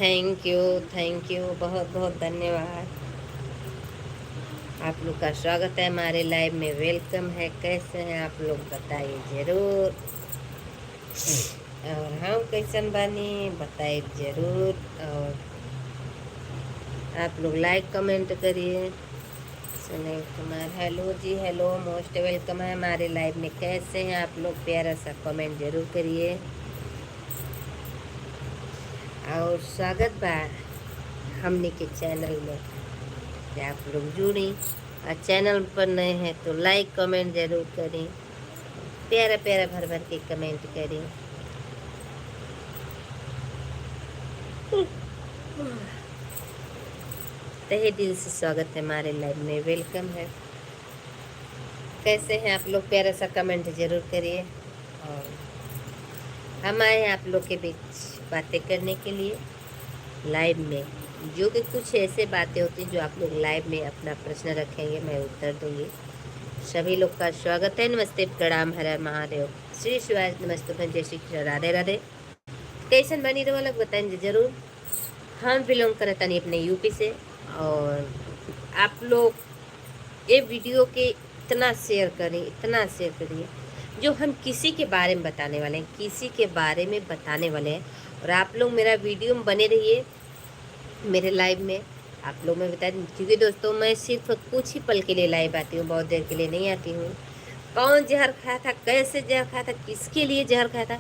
Thank you, बहुत बहुत धन्यवाद। आप लोग का स्वागत है हमारे लाइव में, वेलकम है। कैसे हैं आप लोग बताइए ज़रूर। और हम कैसन बानी बताइए ज़रूर। और आप लोग लाइक कमेंट करिए। सुनील कुमार, हेलो जी, हेलो, मोस्ट वेलकम है हमारे लाइव में। कैसे हैं आप लोग, प्यारा सा कमेंट जरूर करिए। और स्वागत बा हमने के चैनल में कि आप लोग जुड़ी। और चैनल पर नए हैं तो लाइक कमेंट जरूर करें, प्यारा प्यारा भर भर के कमेंट करें। तहे दिल से स्वागत है हमारे लाइव में, वेलकम है। कैसे हैं आप लोग, प्यारा सा कमेंट जरूर करिए। और हम आए हैं आप लोग के बीच बातें करने के लिए लाइव में, जो कि कुछ ऐसे बातें होती हैं जो आप लोग लाइव में अपना प्रश्न रखेंगे, मैं उत्तर दूंगी। सभी लोग का स्वागत है। नमस्ते, प्रणाम, हर हर महादेव, श्री शिवाय, नमस्ते, जय श्री कृष्ण, राधे राधे। कैसन बनी रहो अलग बताएंगे जरूर। हम बिलोंग करता नहीं अपने यूपी से। और आप लोग ये वीडियो के इतना शेयर करें, इतना शेयर करिए। जो हम किसी के बारे में बताने वाले हैं, किसी के बारे में बताने वाले हैं, और आप लोग मेरा वीडियो में बने रहिए मेरे लाइव में। आप लोग मैं बता दूँ, क्योंकि दोस्तों मैं सिर्फ कुछ ही पल के लिए लाइव आती हूँ, बहुत देर के लिए नहीं आती हूँ। कौन जहर खाया था, कैसे जहर खाया था, किसके लिए जहर खाया था,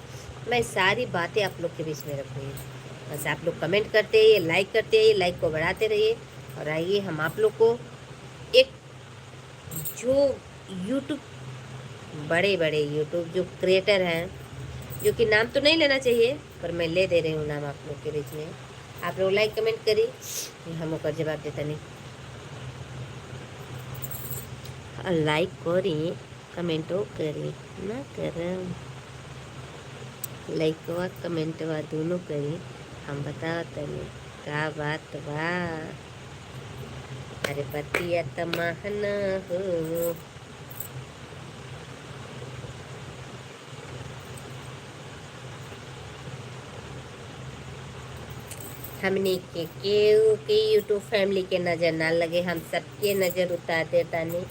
मैं सारी बातें आप लोग के बीच में रखूँगी। बस आप लोग कमेंट करते रहिए, लाइक करते रहिए, लाइक को बढ़ाते रहिए। और आइए हम आप लोग को एक, जो यूट्यूब बड़े बड़े यूट्यूब जो क्रिएटर हैं, जो कि नाम तो नहीं लेना चाहिए पर मैं ले दे रही हूँ नाम आप लोग के बीच में। आप लोग लाइक कमेंट करी, हम ओकर जवाब देता नहीं। लाइक करी, कमेंटो करी, ना कर लाइकवा कमेंटवा दोनों करी, हम बताओ तनी का बात बा। अरे बतिया तमहन हो। हमने के केहू के यूट्यूब फैमिली के नज़र ना लगे, हम सबके नज़र उतार देता नहीं।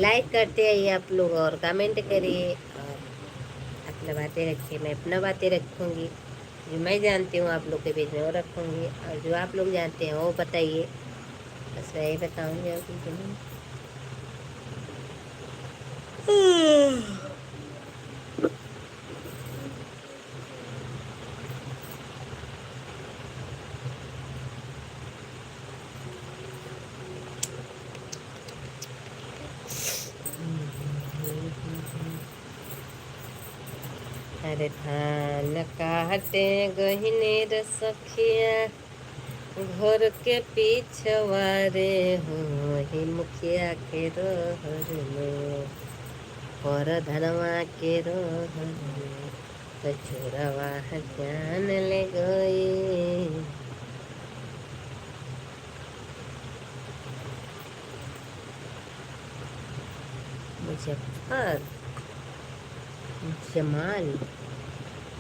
लाइक करते आइए आप लोग और कमेंट करिए और अपना बातें रखिए, मैं अपना बातें रखूँगी। जो मैं जानती हूँ आप लोग के बीच में वो रखूँगी, और जो आप लोग जानते हैं वो बताइए। बस वही बताऊँगी और कुछ नहीं। अरे धान काटे गहिने रसखिया, घर के पिछवारे हो ही मुखिया के रहर में, पर धनवा के रहर में तो चोरवा जान ले गई। मुजफ्फर जमाल,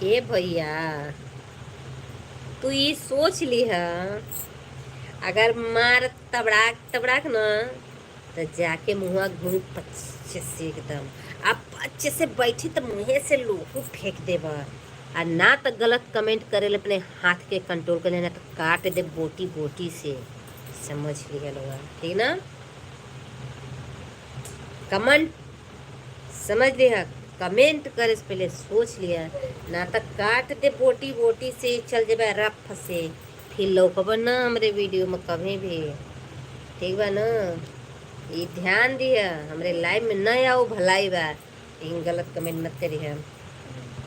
ए भैया तू ये सोच ली है, अगर मार तबड़ाक तबड़ाक न तो जाके मुँह घूम पच्चे से एकदम, आप अच्छे से बैठी तो मुँहे से लोहू फेंक देबा। और ना तो गलत कमेंट करे अपने हाथ के कंट्रोल कर लेना, तो काट दे बोटी बोटी से, समझ लिया लोग, ठीक ना। कमेंट समझ लिया, कमेंट करे से पहले सोच लिया, ना तो काट दे बोटी बोटी से, चल जाए रफ से, फिर लौकब ना हमारे वीडियो में कभी भी, ठीक बा ना। ये ध्यान दिया, हमारे लाइव में न आओ भलाई बा, लेकिन गलत कमेंट मत करिए।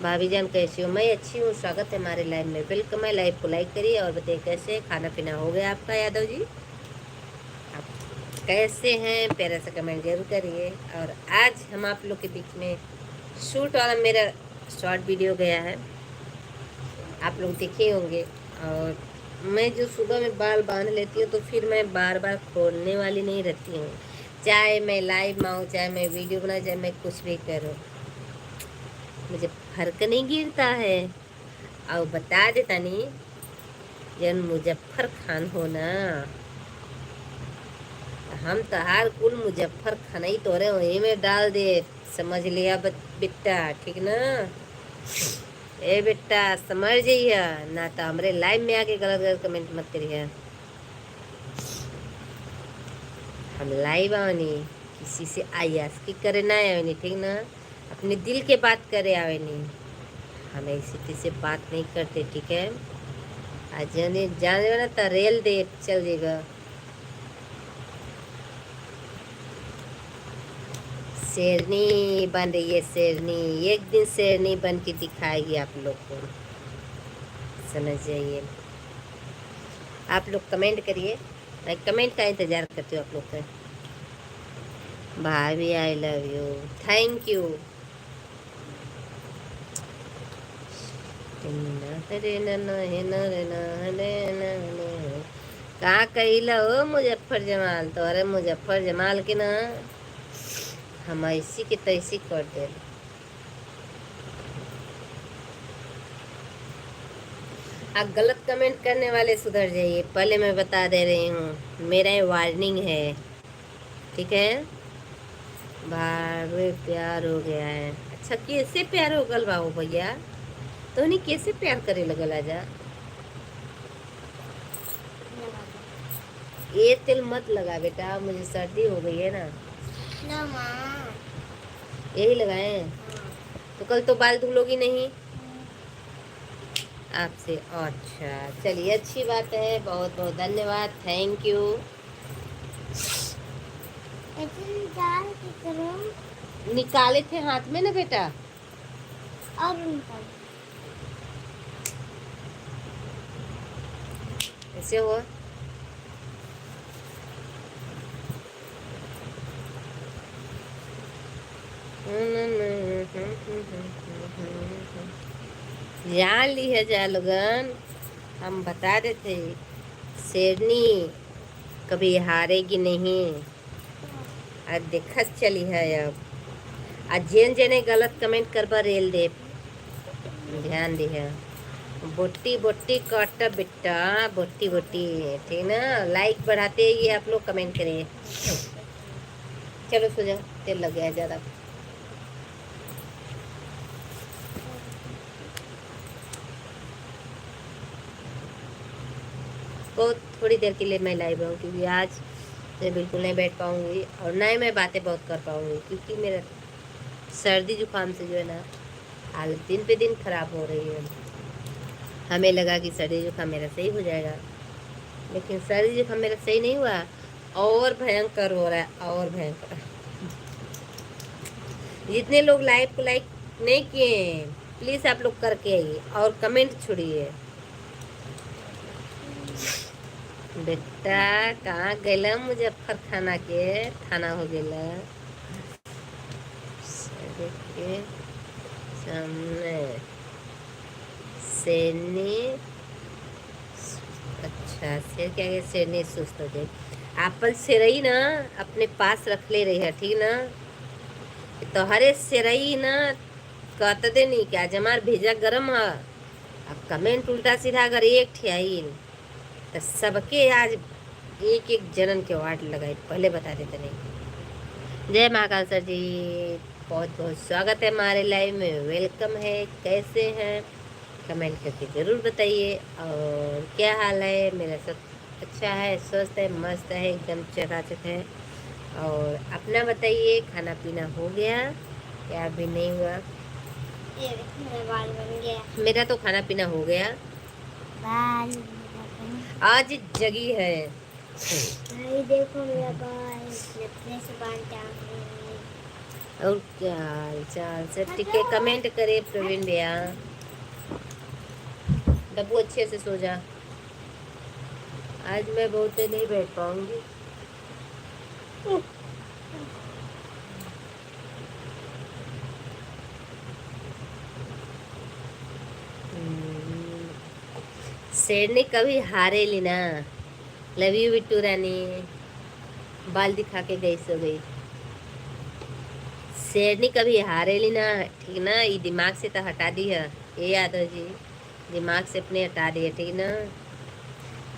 भाभी जान कैसी हो, मैं अच्छी हूँ, स्वागत है हमारे लाइव में, वेलकम है। लाइव को लाइक करिए और बताइए कैसे खाना पीना हो गया आपका। यादव जी आप कैसे हैं, प्यारा सा कमेंट जरूर करिए। और आज हम आप लोग के बीच में शूट वाला मेरा शॉर्ट वीडियो गया है, आप लोग देखे होंगे। और मैं जो सुबह में बाल बांध लेती हूँ तो फिर मैं बार बार खोलने वाली नहीं रहती हूँ, चाहे मैं लाइव में आऊँ, चाहे मैं वीडियो बनाऊँ, चाहे मैं कुछ भी करूँ, मुझे फर्क नहीं गिरता है। और बता दे तनी जन मुजफ्फर खान हो ना, हम तहार कुल मुजफ्फर खान ही तोरे वही में डाल दे। समझ लिया बेटा, ठीक ना? ए बेटा समझ जाइए, ना तो हमरे लाइव में आके गलत गलत कमेंट मत करिए। हम लाइव आवनी किसी से आयास्की करे ना आवनी, ठीक ना? अपने दिल के बात करे आवनी, हम ऐसी से बात नहीं करते, ठीक है? आज जाने जाने ना तो रेल दे चल जाएगा। शेरनी बन रही है, शेरनी एक दिन शेरनी बन के दिखाएगी आप लोग को, समझ जाइए। आप लोग कमेंट करिए, मैं कमेंट का इंतज़ार करती हूँ आप लोग का। भाभी I love you, thank you. कहाँ कहिला हो मुजफ्फर जमाल, तो अरे मुजफ्फर जमाल के ना हम ऐसी की तैसी कर दे। आप गलत कमेंट करने वाले सुधर जाइए, पहले मैं बता दे रही हूँ, मेरा ये वार्निंग है, ठीक है? भाभी प्यार हो गया है। अच्छा कैसे प्यार हो गल बाबू भैया, तो नहीं कैसे प्यार करे लगल? आजा ये तेल मत लगा बेटा, मुझे सर्दी हो गई है ना। यही लगाए, तो कल तो बाल धुलोगी नहीं आपसे। अच्छा चलिए, अच्छी बात है, बहुत बहुत धन्यवाद, थैंक यू। निकाले थे हाथ में ना बेटा, अब ऐसे हुआ। जान ली है जालगन, हम बता देते शेरनी कभी हारेगी नहीं। आज देखत चली है, अब आज जेन जेने गलत कमेंट करबा रेल दे, ध्यान दी है। बोटी बोटी काटा बेटा, बोटी बोटी, ठीक ना? लाइक बढ़ाते ही आप लोग कमेंट करिए। चलो सो जाओ, तेल लग गया ज़्यादा। बहुत थोड़ी देर के लिए मैं लाइव हूँ, क्योंकि आज मैं बिल्कुल नहीं बैठ पाऊँगी और ना ही मैं बातें बहुत कर पाऊँगी, क्योंकि मेरा सर्दी जुकाम से जो है ना हालत दिन पे दिन खराब हो रही है। हमें लगा कि सर्दी जुकाम मेरा सही हो जाएगा, लेकिन सर्दी जुकाम मेरा सही नहीं हुआ, और भयंकर हो रहा है, और भयंकर। जितने लोग लाइव को लाइक नहीं किए प्लीज़ आप लोग करके आइए और कमेंट छोड़िए। बेटा कहाँ गैला मुजफ्फर खाना के थाना हो गया के सामने शेरनी। अच्छा शेर क्या है, शेरनी सुस्त हो गई। आपन सेरई ना अपने पास रख ले रही है, ठीक ना? तो हरे सेरई ना कहते दे नहीं क्या जमार भेजा गरम है। अब कमेंट उल्टा सीधा अगर एक ठियाई तो सबके आज एक एक जनन के वार्ड लगाए, पहले बता देते नहीं। जय महाकाल सर जी, बहुत बहुत स्वागत है हमारे लाइव में, वेलकम है। कैसे हैं कमेंट करके ज़रूर बताइए। और क्या हाल है? मेरा सब अच्छा है, स्वस्थ है, मस्त है, एकदम चकाचक है। और अपना बताइए, खाना पीना हो गया या अभी नहीं हुआ? मेरा बाल बन गया। मेरा तो खाना पीना हो गया, बाल आज जगी है। देखो मेरा बाल अपने से बाल। और क्या हाल चाल सब ठीक है? कमेंट करे प्रवीण भैया। डब्बू अच्छे से सो जा, आज मैं बहुत देर नहीं बैठ पाऊंगी। शेरनी कभी हारे ली ना। लव यू बिट्टू रानी, बाल दिखा के गई सो गई। शेरनी कभी हारे ली ना, ठीक ना? ये दिमाग से तो हटा दी है, ये याद हो जी। दिमाग से अपने हटा दिए, ठीक ना।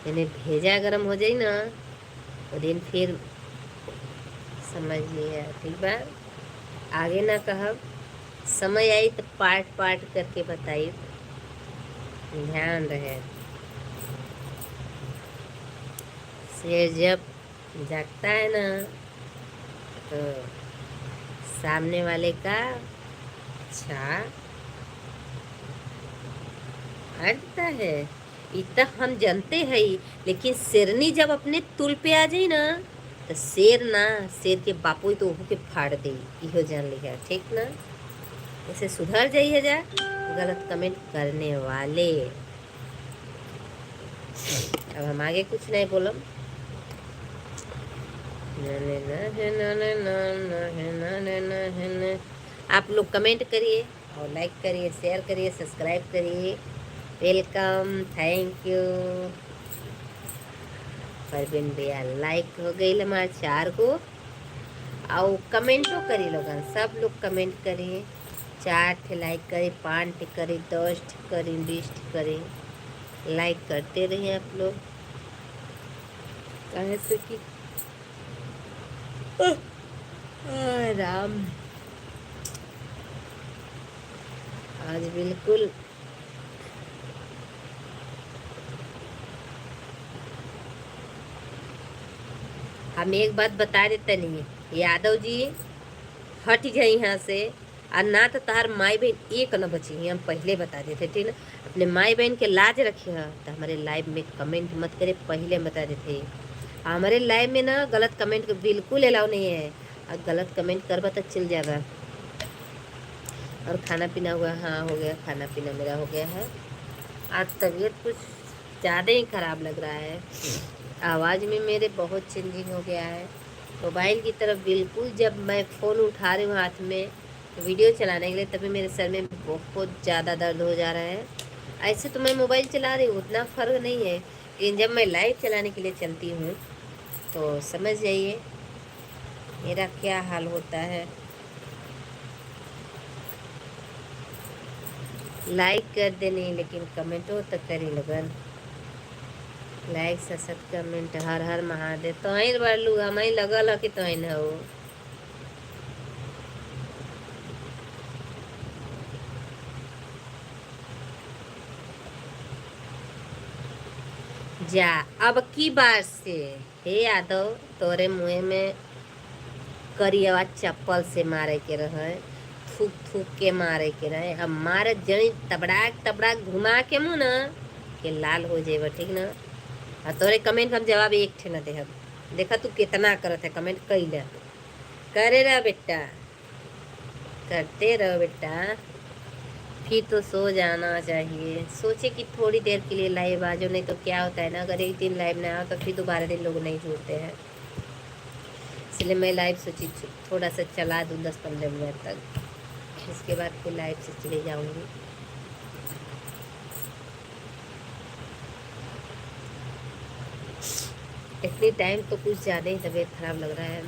यानी भेजा गर्म हो जाए ना वो दिन फिर समझ लिया, ठीक बा। आगे ना कहब, समय आई तो पार्ट पार्ट करके बताई, ध्यान रहे। शेर जब जागता है ना तो सामने वाले का अच्छा हटता है, इतना हम जानते हैं ही। लेकिन शेरनी जब अपने तुल पे आ जाई ना तो शेर ना, शेर के बापू ही तो ओहू के फाड़ दे, इहो जान लिया, ठीक ना। इसे सुधर जाइए जा गलत कमेंट करने वाले। अब हम आगे कुछ नहीं बोलम। आप लोग कमेंट करिए और लाइक करिए, शेयर करिए, सब्सक्राइब करिए। Welcome, thank you. परवीन भैया लाइक हो गई हमारे 4 को। और कमेंटो करी लोगन, सब लोग कमेंट करिए। 4 ठे लाइक करी, 5 ठे करी, 10 ठे करी, 20 ठे करी। लाइक करते रहिए आप लोग, कहे से कि राम आज बिल्कुल हम एक बात बता देते नहीं, यादव जी हट जाए यहाँ से। और ना तो तार माई बहन एक न बची, हम पहले बता देते, ठीक ना। अपने माई बहन के लाज रखिए तो हमारे लाइव में कमेंट मत करे, पहले बता देते। हमारे लाइव में ना गलत कमेंट बिल्कुल अलाउ नहीं है, और गलत कमेंट करवा तो चल जाएगा। और खाना पीना हुआ? हाँ हो गया, खाना पीना मेरा हो गया है। आज तबीयत कुछ ज़्यादा ही ख़राब लग रहा है, आवाज़ में मेरे बहुत चेंजिंग हो गया है। मोबाइल की तरफ बिल्कुल, जब मैं फ़ोन उठा रही हूँ हाथ में वीडियो चलाने के लिए, तभी मेरे सर में बहुत ज़्यादा दर्द हो जा रहा है। ऐसे तो मैं मोबाइल चला रही हूँ, उतना फ़र्क नहीं है, लेकिन जब मैं लाइव चलाने के लिए चलती हूँ तो समझ जाइए मेरा क्या हाल होता है। लाइक कर देनी, लेकिन कमेंटो तो करी लगन। लाइक सशक्त कमेंट, हर हर महादेव। तो ही बालू हम ही लगल है कि तो ही हो। जा अब की बार से हे यादव तोरे मुँह में करियवा चप्पल से मारे के रहे, थूक थूक के मारे के रहे। अब मारे जनी तबड़ाक तबड़ाक घुमा के मुँह ना के लाल हो जेब, ठीक ना। और तोरे कमेंट हम जवाब एक ठे न दे। देखा तू कितना करत है कमेंट, कैला करे रहा बेटा, करते रहो बेटा। फिर तो सो जाना चाहिए। सोचे कि थोड़ी देर के लिए लाइव आ जाओ, नहीं तो क्या होता है ना, अगर एक दिन लाइव ना आओ तो फिर दोबारा दिन लोग नहीं जुड़ते हैं। इसलिए मैं लाइव सोची थोड़ा सा चला दूँ 10-15 मिनट तक, इसके बाद फिर लाइव से चले जाऊँगी। इतनी टाइम तो कुछ ज़्यादा ही तबीयत खराब लग रहा है।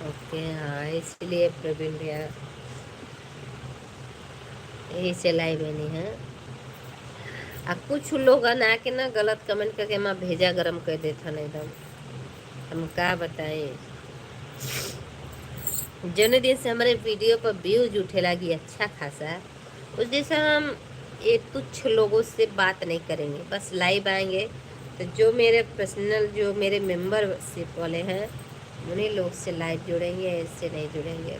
ओके हाँ, इसलिए प्रवीण भैया यही से लाइव में नहीं है। कुछ लोग आके ना गलत कमेंट करके मैं भेजा गरम कर देता ना एकदम, हम क्या बताएं। जौन दिन से हमारे वीडियो पर व्यूज उठे लगी अच्छा खासा, उस दिन से हम ये तुच्छ लोगों से बात नहीं करेंगे, बस लाइव आएंगे तो जो मेरे पर्सनल जो मेरे मेंबरशिप वाले हैं उन्हीं लोग से लाइव जुड़ेंगे, इससे नहीं जुड़ेंगे।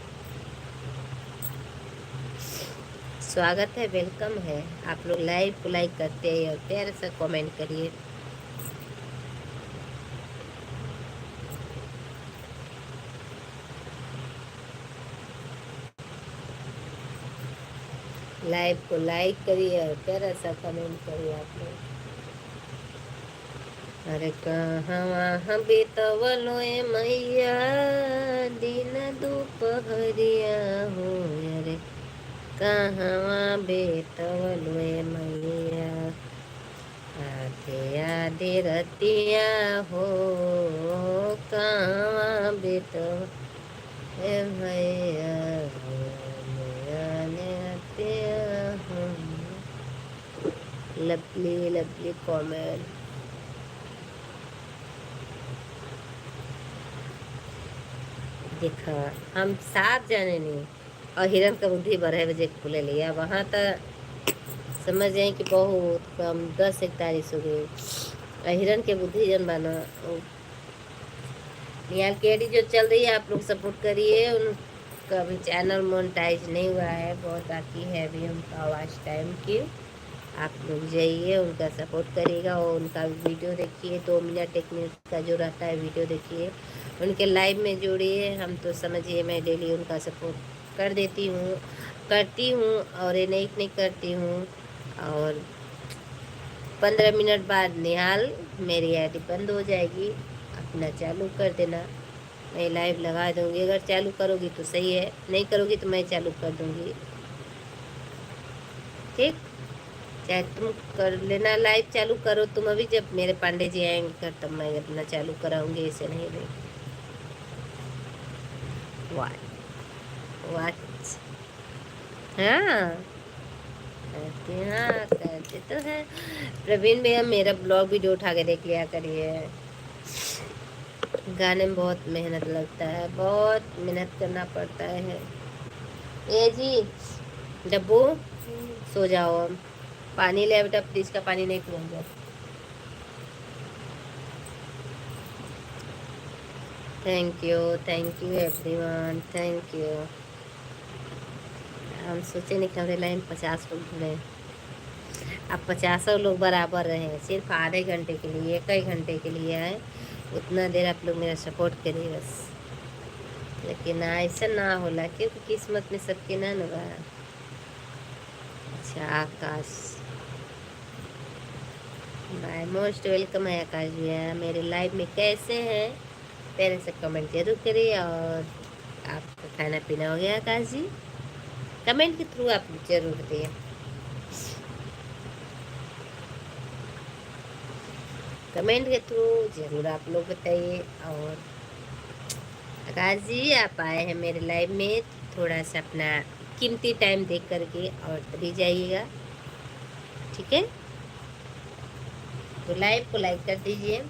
स्वागत है, वेलकम है। आप लोग लाइव को लाइक करते हैं और प्यार से कमेंट करिए। लाइव को लाइक करिए और प्यारा सा कमेंट करिए आप लोग। अरे कहाँ वहाँ बेतवलो मैया दिन दोपहरिया हो, अरे कहाँ वहाँ बेतवलो मैया आधे आधे रतिया हो, कहाँ बेतव ए भैया लवली लवली कमेंट। देखा हम 7 जाने नहीं और हिरन का बुद्धि 12 बजे खुले लिया वहाँ तक समझ जाए कि बहुत कम 10-41 हो गई और हिरन के बुद्धि जन बना। निहाल केडी जो चल रही है आप लोग सपोर्ट करिए। उनका भी चैनल मोनेटाइज नहीं हुआ है, बहुत बाकी है अभी उनका वॉच टाइम की। आप लोग जाइए उनका सपोर्ट करिएगा और उनका वीडियो देखिए। 2 मिनट 1 मिनट का जो रहता है वीडियो देखिए, उनके लाइव में जोड़िए। हम तो समझिए मैं डेली उनका सपोर्ट कर देती हूँ, करती हूँ और ये नहीं करती हूँ। और 15 मिनट बाद निहाल मेरी आईडी बंद हो जाएगी, अपना चालू कर देना। मैं लाइव लगा दूँगी, अगर चालू करोगी तो सही है, नहीं करोगी तो मैं चालू कर दूँगी। ठीक, चाहे तुम कर लेना लाइव चालू करो तुम अभी, जब मेरे पांडे जी आएंगे तब मैं अपना चालू कराऊंगी, ऐसे नहीं भाई। वाट हाँ करते तो है। प्रवीण भैया मेरा ब्लॉग वीडियो उठा के देख लिया करिए। गाने में बहुत मेहनत लगता है, बहुत मेहनत करना पड़ता है। ए जी डब्बू सो जाओ, पानी ले बेटा, फ्रिज का पानी नहीं पियूंगा। Thank you everyone, thank you. हम सोचे नहीं कि हमारे लाइन 50 लोग जुड़े। अब 50 लोग बराबर रहे, सिर्फ आधे घंटे के लिए, 1 घंटे के लिए आए, उतना देर आप लोग मेरा सपोर्ट करिए बस। लेकिन ऐसा ना होला क्योंकि किस्मत में सबके ना होगा। अच्छा आकाश बाय, मोस्ट वेलकम है आकाश भैया। मेरे लाइव में कैसे हैं पहले से कमेंट जरूर करिए। और आपका खाना पीना हो गया आकाश जी? कमेंट के थ्रू आप जरूर दिए। कमेंट के थ्रू जरूर आप लोग बताइए। और आकाश जी आप आए हैं मेरे लाइव में, थोड़ा सा अपना कीमती टाइम देख करके और तभी जाइएगा, ठीक है? तो लाइव को लाइक कर दीजिए।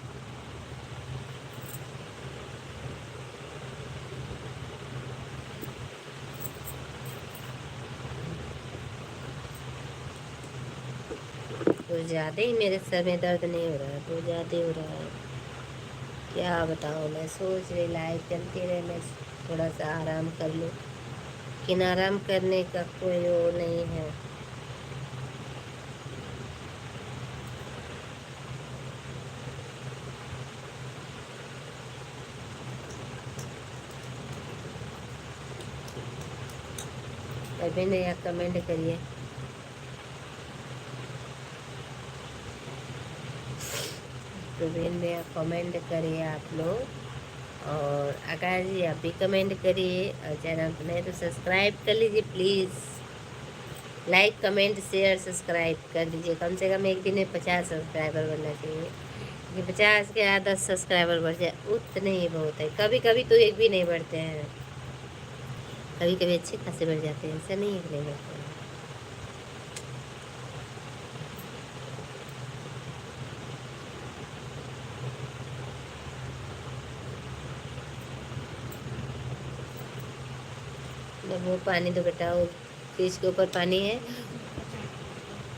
तो ज़्यादा ही मेरे सर में दर्द नहीं हो रहा है, तो ज़्यादा हो रहा है, क्या बताऊँ। मैं सोच रही लाइव चलती रहे, मैं थोड़ा सा आराम कर लूँ, लेकिन आराम करने का कोई वो नहीं है। अभी नया कमेंट करिए। प्रवीण भैया कमेंट करिए आप लोग। और आकाश जी आप भी कमेंट करिए और चैनल पर नहीं तो सब्सक्राइब कर लीजिए please. Like comment share subscribe कर दीजिए। कम से कम एक दिन में 50 सब्सक्राइबर बनना चाहिए, कि 50 के 10 सब्सक्राइबर बढ़ जाए उतने ही बहुत है। कभी कभी तो एक भी नहीं बढ़ते हैं, कभी कभी अच्छे खासे बढ़ जाते हैं, ऐसा नहीं है कि नहीं बढ़ते हैं। जब वो पानी तो बेटा वो फ्रिज के ऊपर पानी है,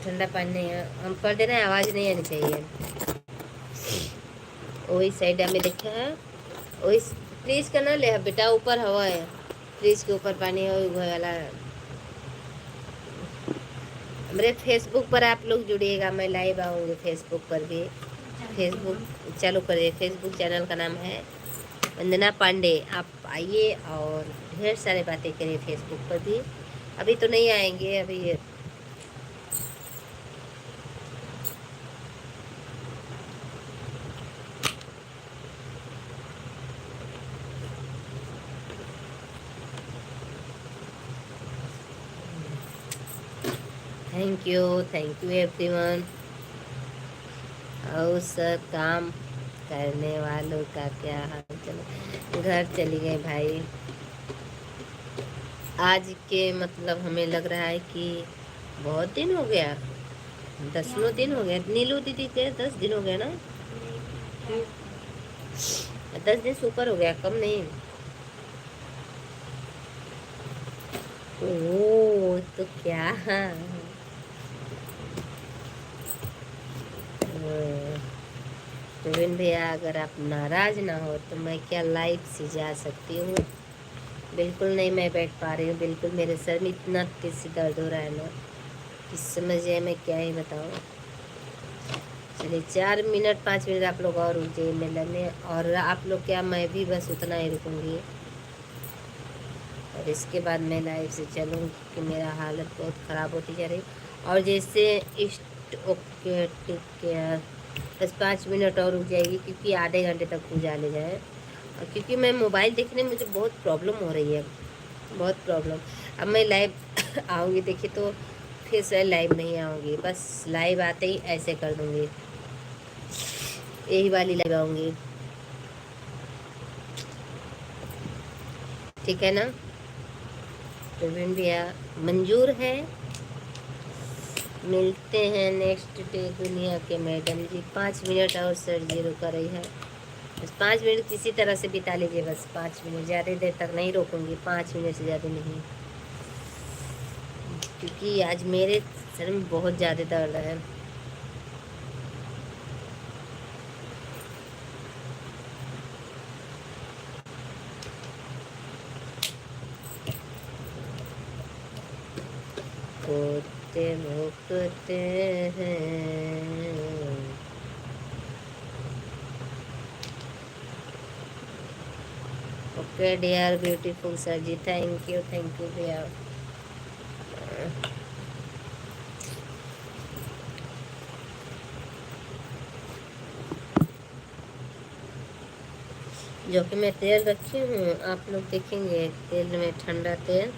ठंडा पानी नहीं है, हम कर दे रहे हैं, आवाज़ नहीं आनी चाहिए। वही साइड में देखा है, वही फ्रिज का ना ले बेटा, ऊपर हवा है, फ्रिज के ऊपर पानी है, वही वाला। मेरे फेसबुक पर आप लोग जुड़िएगा, मैं लाइव आऊँगी फेसबुक पर भी। फेसबुक चालू करिए, फेसबुक चैनल का नाम है वंदना पांडे। आप आइए और ढेर सारे बातें करिए फेसबुक पर भी। अभी तो नहीं आएंगे अभी। Thank you everyone. और सब काम करने वालों का क्या हाल चल। घर चली गए भाई, आज के मतलब हमें लग रहा है कि बहुत दिन हो गया, 10 दिन हो गया। नीलू दीदी के 10 दिन हो गया ना, 10 दिन से ऊपर हो गया, कम नहीं। ओ तो क्या, प्रवीण भैया अगर आप नाराज ना हो तो मैं क्या लाइव से जा सकती हूँ? बिल्कुल नहीं, मैं बैठ पा रही हूँ, बिल्कुल मेरे सर में इतना तेज से दर्द हो रहा है ना, इस समझिए मैं क्या ही बताऊँ। चलिए 4 मिनट 5 मिनट आप लोग और रुक जाइए मेले में, और आप लोग क्या, मैं भी बस उतना ही रुकूंगी, और इसके बाद मैं लाइव से चलूँगी क्योंकि मेरा हालत बहुत ख़राब होती जा रही। और जैसे ओके ठीक है, बस 5 मिनट और रुक जाएगी क्योंकि आधे घंटे तक पूजा ले जाए, और क्योंकि मैं मोबाइल देखने में मुझे बहुत प्रॉब्लम हो रही है, बहुत प्रॉब्लम। अब मैं लाइव आऊँगी देखिए तो फिर से लाइव नहीं आऊँगी, बस लाइव आते ही ऐसे कर दूँगी, यही वाली लाइव आऊँगी, ठीक है ना? प्रवीण भैया मंजूर है? मिलते हैं नेक्स्ट डे दुनिया के मैडम जी। 5 मिनट और सर जी रुका रही है, बस 5 मिनट किसी तरह से बिता लीजिए, बस 5 मिनट, ज़्यादा देर तक नहीं रोकूंगी, 5 मिनट से ज़्यादा नहीं, क्योंकि आज मेरे सर में बहुत ज़्यादा दर्द है। पोते भुगते हैं। Okay dear beautiful sir ji, thank you भैया। जो कि मैं तेल रखी हूँ, आप लोग देखेंगे तेल में ठंडा तेल,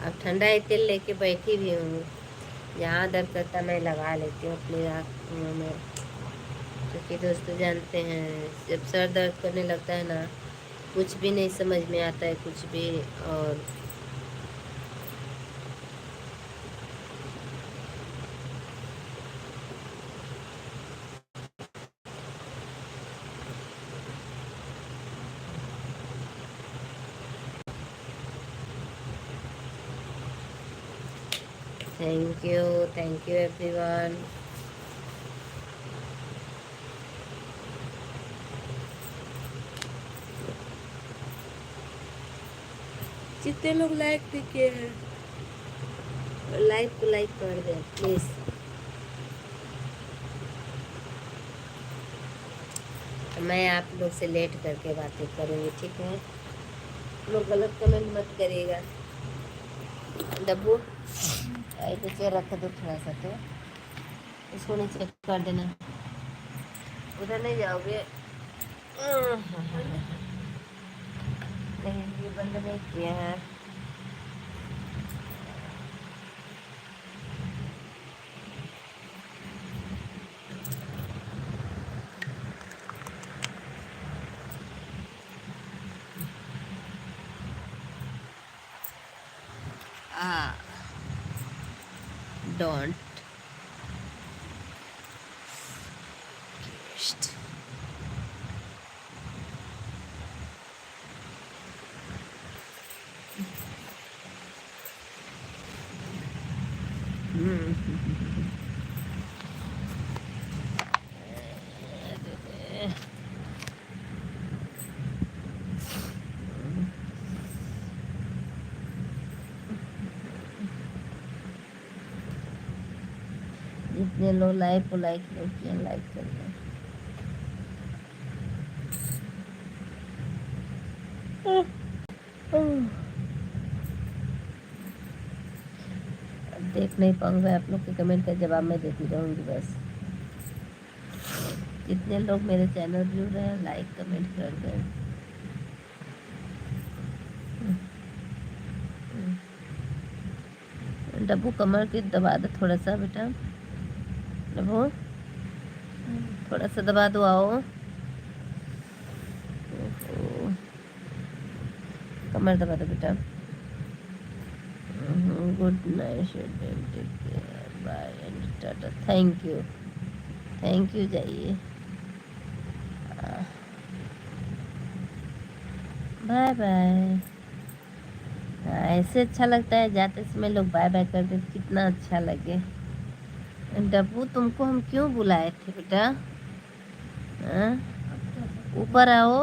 अब ठंडा ही तेल लेके बैठी भी हूँ, जहाँ दर्द करता मैं लगा लेती हूँ अपनी आँखों में, क्योंकि दोस्तों जानते हैं जब सर दर्द करने लगता है ना, कुछ भी नहीं समझ में आता है, कुछ भी। और थैंक यू एवरीवन। जितने लोग लाइक भी किए हैं, लाइक को लाइक कर दें प्लीज़। मैं आप लोग से लेट करके बातें करूँगी, ठीक है? लोग गलत कमेंट मत करिएगा। डब्बू नीचे रख दो थोड़ा सा, तो इसको नीचे कर देना, उधर नहीं जाओगे। नहीं ये बंद नहीं किया है। Don't जितने लोग लाइक को लाइक किए लाइक कर दें। देख नहीं पाऊंगा आप लोग के कमेंट का जवाब मैं देती रहूंगी बस। जितने लोग मेरे चैनल जुड़ रहे हैं लाइक कमेंट कर दें। डब्बू कमर के दबा दो थोड़ा सा बेटा, डब्बू थोड़ा सा दबा दो, आओ कमर दबा दो बेटा। Good night, take care, bye and tata. Thank you जाइए, बाय बाय। ऐसे अच्छा लगता है जाते समय लोग बाय बाय कर दे, कितना अच्छा लगे। डब्बू तुमको हम क्यों बुलाए थे बेटा? हाँ? ऊपर आओ,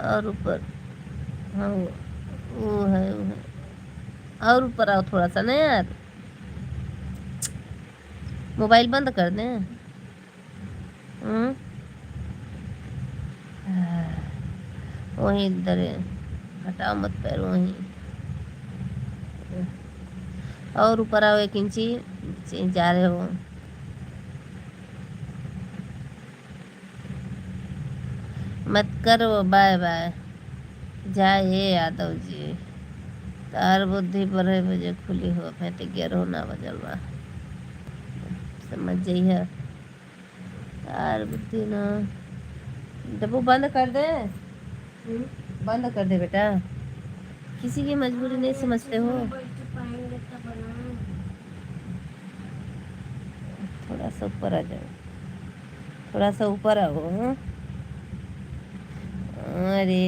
और ऊपर। हाँ वो है। और ऊपर आओ थोड़ा सा ना यार, मोबाइल बंद कर दें। हम्म, वहीं इधर है, हटाओ मत पैर वहीं। और ऊपर आओ 1 इंची, जा रहे हो। मत करो बाय बाय। जाए यादव जी, तार बुद्धि पर बजे खुली हो, मैं तो 11 ना बजल बा, समझ जाइए। तार बुद्धि ना, डब्बू बंद कर दे। बंद कर दे बेटा, किसी की मजबूरी नहीं समझते हो। थोड़ा सा ऊपर आ जाओ, थोड़ा सा ऊपर आओ। अरे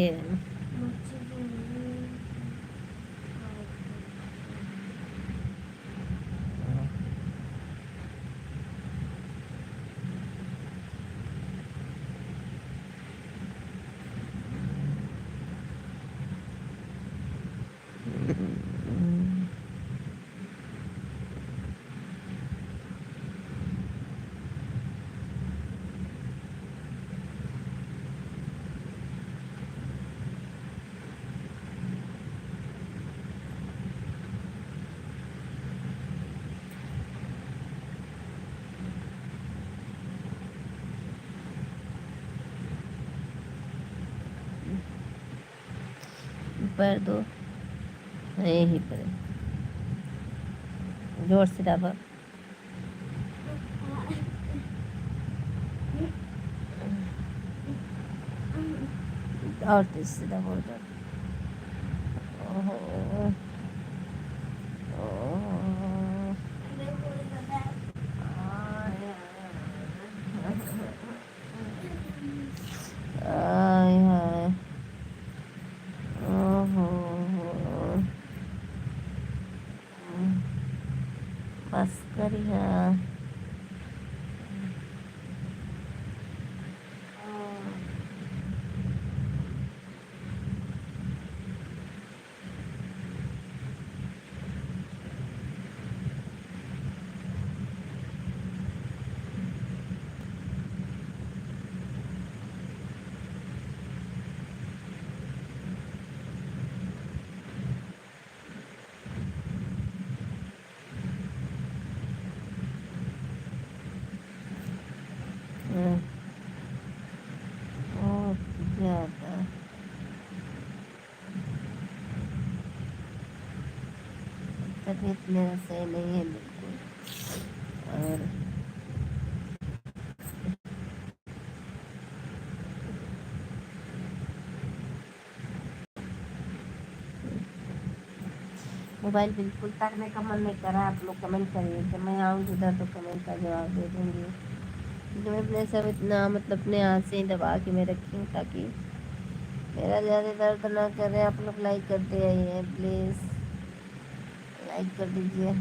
पैर दो, यही पर, जोर से दबा। और तेज से दबा उधर। ओहो, ओहो। आय हाय, ओहो, बस करिया। बहुत ज़्यादा तबीयत मेरा सही नहीं है बिल्कुल। और मोबाइल बिल्कुल ताकने का मन नहीं कर रहा। आप लोग कमेंट करिए, जब मैं आऊँगी उधर तो कमेंट का जवाब दे दूँगी। क्योंकि मैं अपने सब इतना मतलब अपने हाथ से ही दबा के मैं रखी हूँ, ताकि मेरा ज़्यादा दर्द ना करे। आप लोग लाइक करते आइए प्लीज़, लाइक कर दीजिए।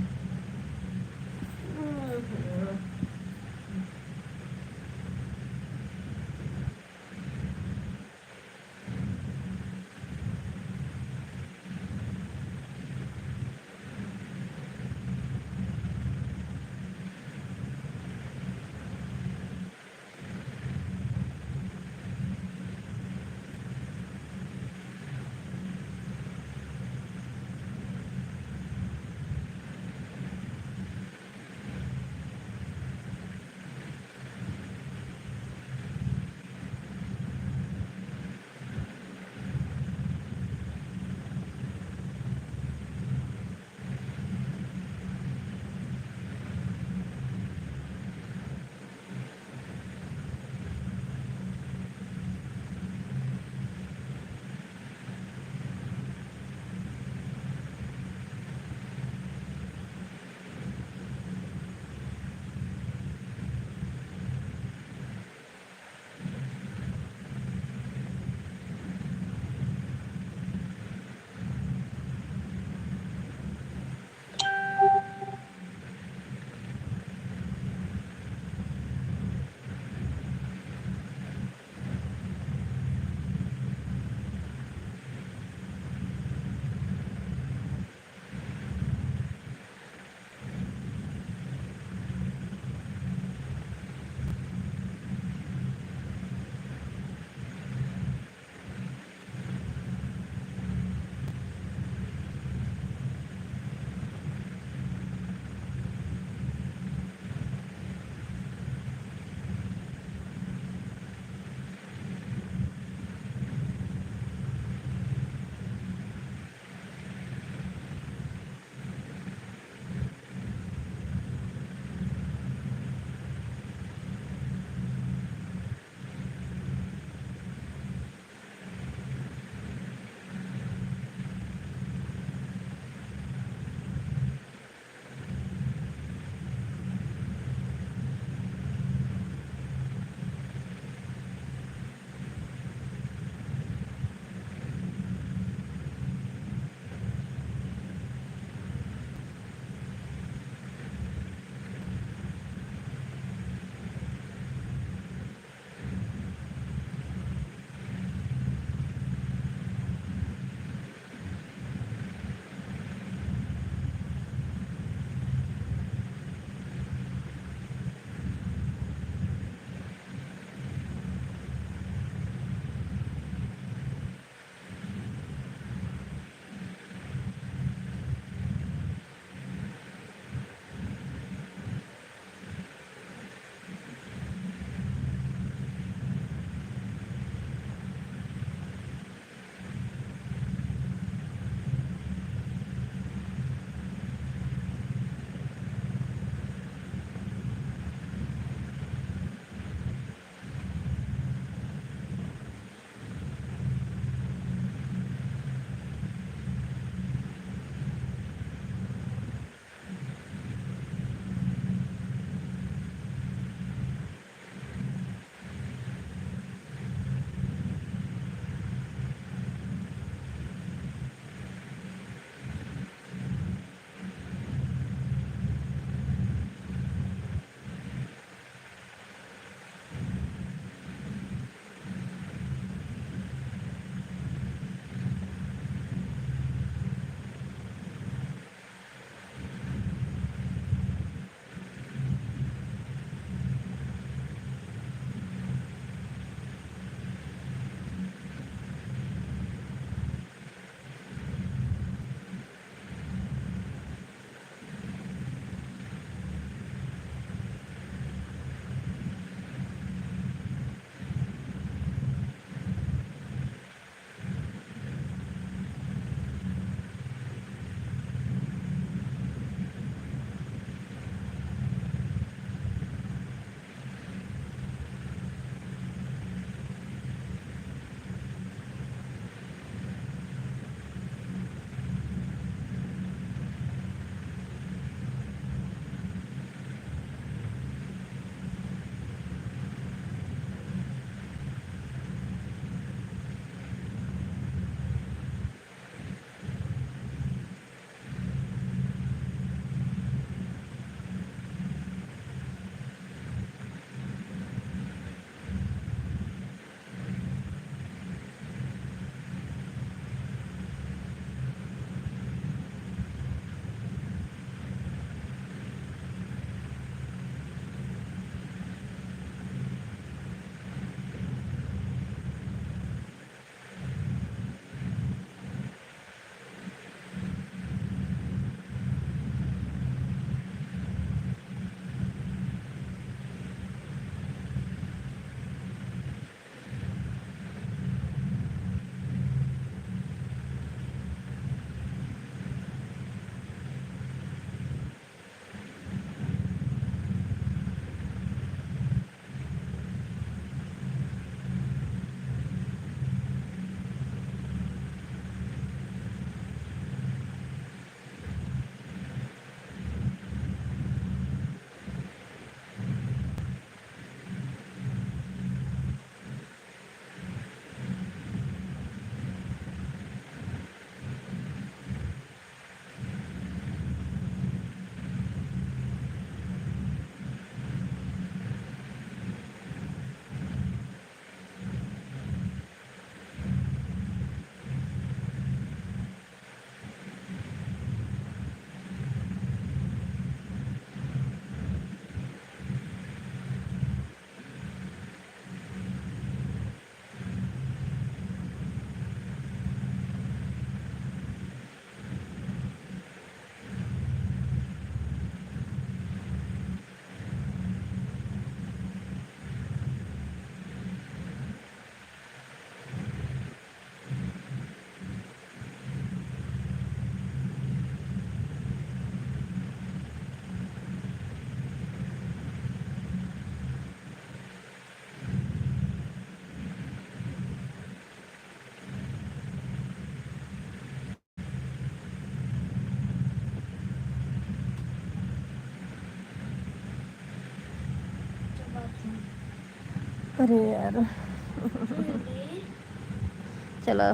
अरे यार चलो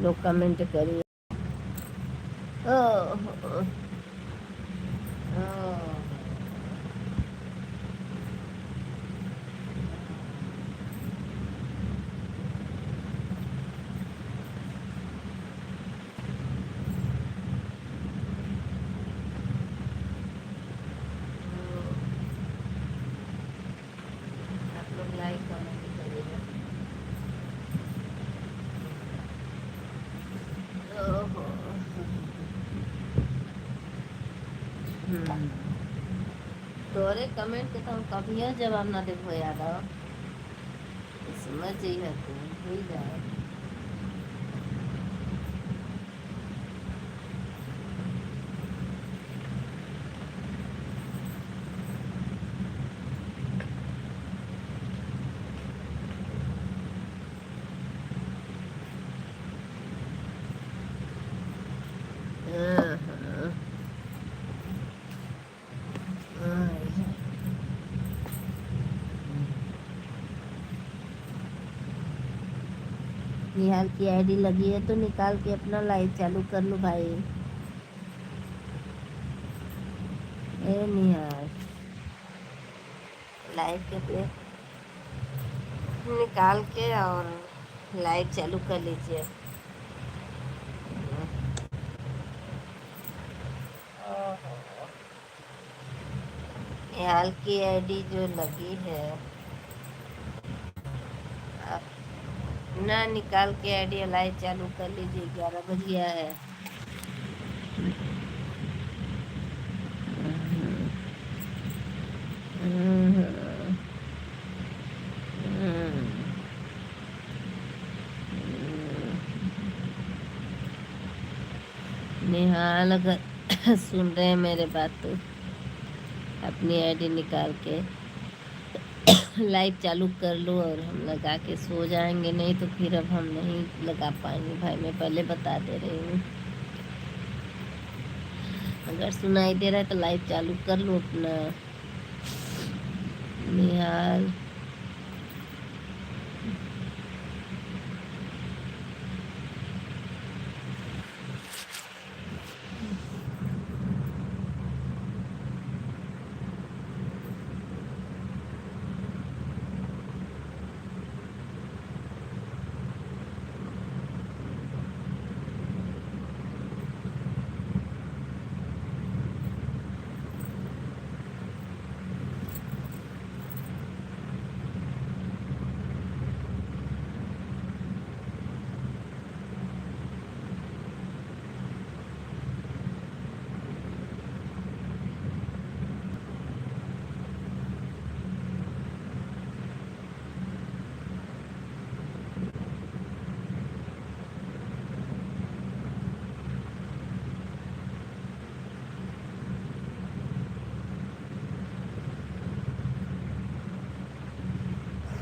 लोग कमेंट करिए। ओह ओह तोरे कमेंट के तो हम कभी जवाब ना देबो याद समझ जइह तू भूल जाए। हाँ, हाँ, हाँ, निहाल की आईडी लगी है तो निकाल के अपना लाइव चालू कर लो भाई। ए निहाल लाइव के पे निकाल के और लाइव चालू कर लीजिए। निहाल की आईडी जो लगी है आप ना निकाल के आईडी लाइव चालू कर लीजिए। 11 बज गया है। निहाल अगर सुन रहे हैं मेरे बात तो अपनी आईडी निकाल के लाइव चालू कर लो और हम लगा के सो जाएंगे। नहीं तो फिर अब हम नहीं लगा पाएंगे भाई, मैं पहले बता दे रही हूँ। अगर सुनाई दे रहा है तो लाइव चालू कर लो अपना। निहाल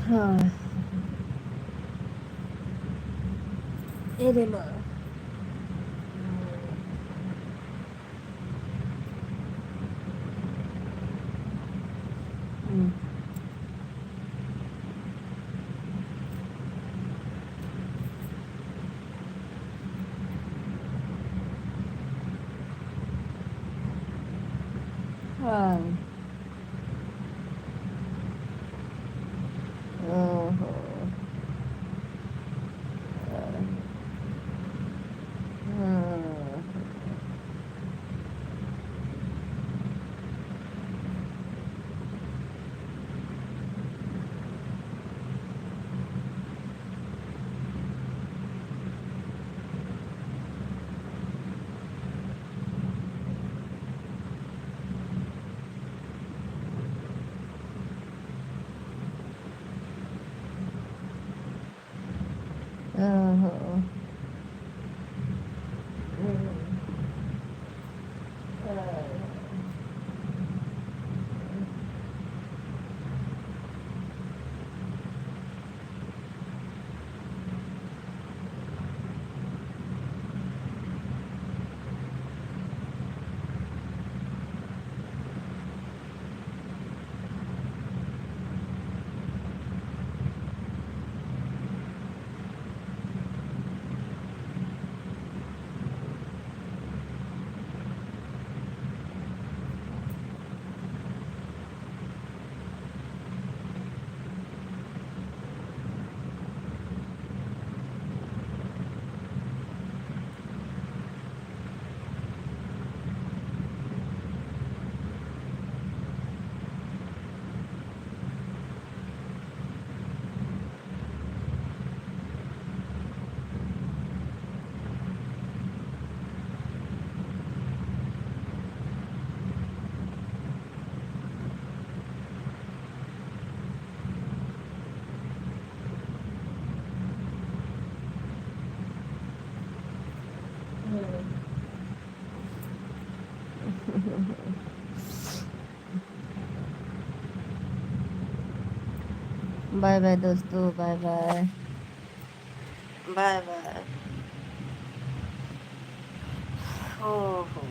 हाँ अरे माँ हाँ ओहो हाँ ओहो बाय बाय दोस्तों, बाय बाय, बाय बाय। हो हो।